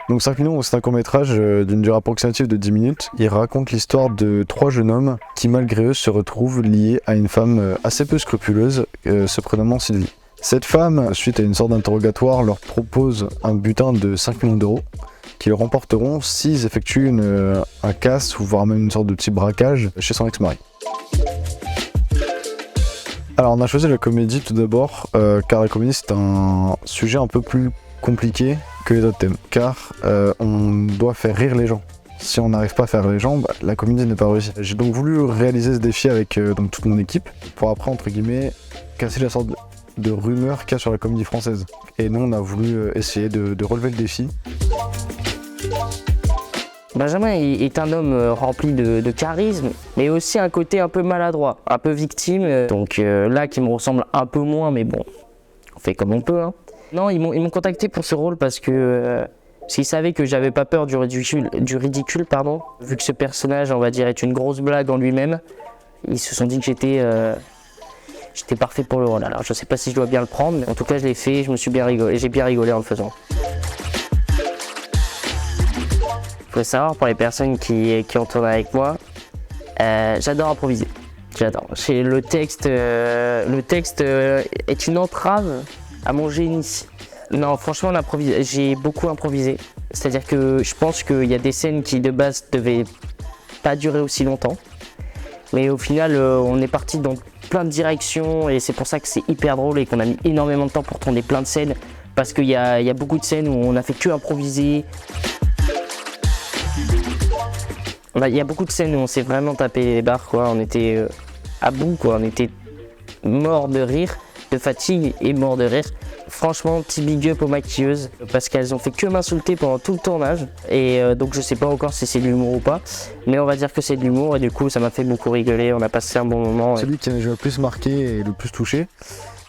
Donc 5 millions, c'est un court-métrage d'une durée approximative de 10 minutes. Il raconte l'histoire de 3 jeunes hommes qui, malgré eux, se retrouvent liés à une femme assez peu scrupuleuse, se prénommant Sylvie. Cette femme, suite à une sorte d'interrogatoire, leur propose un butin de 5 millions d'euros qu'ils remporteront s'ils effectuent un casse ou voire même une sorte de petit braquage chez son ex-mari. Alors on a choisi la comédie tout d'abord car la comédie c'est un sujet un peu plus compliqué que les autres thèmes, car on doit faire rire les gens. Si on n'arrive pas à faire rire les gens, la comédie n'est pas réussie. J'ai donc voulu réaliser ce défi avec donc toute mon équipe pour après entre guillemets casser la sorte de rumeur qu'il y a sur la comédie française. Et nous on a voulu essayer de relever le défi. Benjamin est un homme rempli de charisme, mais aussi un côté un peu maladroit, un peu victime. Donc là, qui me ressemble un peu moins, mais bon, on fait comme on peut. Hein. Non, ils m'ont contacté pour ce rôle parce qu'ils savaient que j'avais pas peur du ridicule, vu que ce personnage, on va dire, est une grosse blague en lui-même. Ils se sont dit que j'étais parfait pour le rôle. Alors je sais pas si je dois bien le prendre, mais en tout cas je l'ai fait, j'ai bien rigolé en le faisant. Il faut savoir, pour les personnes qui ont tourné avec moi, j'adore improviser. J'adore. Le texte est une entrave à mon génie. Non, franchement, j'ai beaucoup improvisé. C'est-à-dire que je pense qu'il y a des scènes qui, de base, ne devaient pas durer aussi longtemps. Mais au final, on est parti dans plein de directions et c'est pour ça que c'est hyper drôle et qu'on a mis énormément de temps pour tourner plein de scènes. Parce qu'il y a beaucoup de scènes où on a fait que improviser. Il y a beaucoup de scènes où on s'est vraiment tapé les barres, quoi. On était à bout, quoi. On était mort de rire, de fatigue et mort de rire. Franchement, petit big up aux maquilleuses parce qu'elles ont fait que m'insulter pendant tout le tournage. Et donc je sais pas encore si c'est de l'humour ou pas, mais on va dire que c'est de l'humour et du coup ça m'a fait beaucoup rigoler. On a passé un bon moment. Celui qui m'a le plus marqué et le plus touché,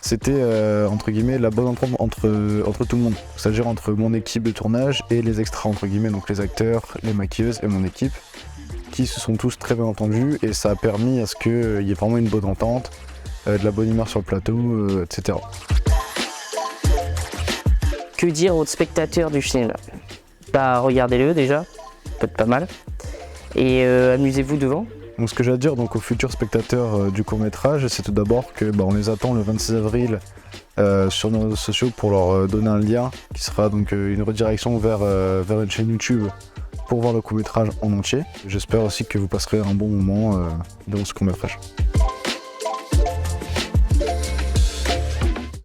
c'était entre guillemets la bonne entente entre tout le monde. C'est-à-dire entre mon équipe de tournage et les extras entre guillemets, donc les acteurs, les maquilleuses et mon équipe, qui se sont tous très bien entendus et ça a permis à ce qu'il y ait vraiment une bonne entente, de la bonne humeur sur le plateau, etc. Que dire aux spectateurs du film? Regardez-le déjà, peut-être pas mal, et amusez-vous devant. Donc ce que j'ai à dire donc, aux futurs spectateurs du court-métrage, c'est tout d'abord que on les attend le 26 avril sur nos réseaux sociaux pour leur donner un lien qui sera donc une redirection vers une chaîne YouTube pour voir le court-métrage en entier. J'espère aussi que vous passerez un bon moment dans ce court-métrage.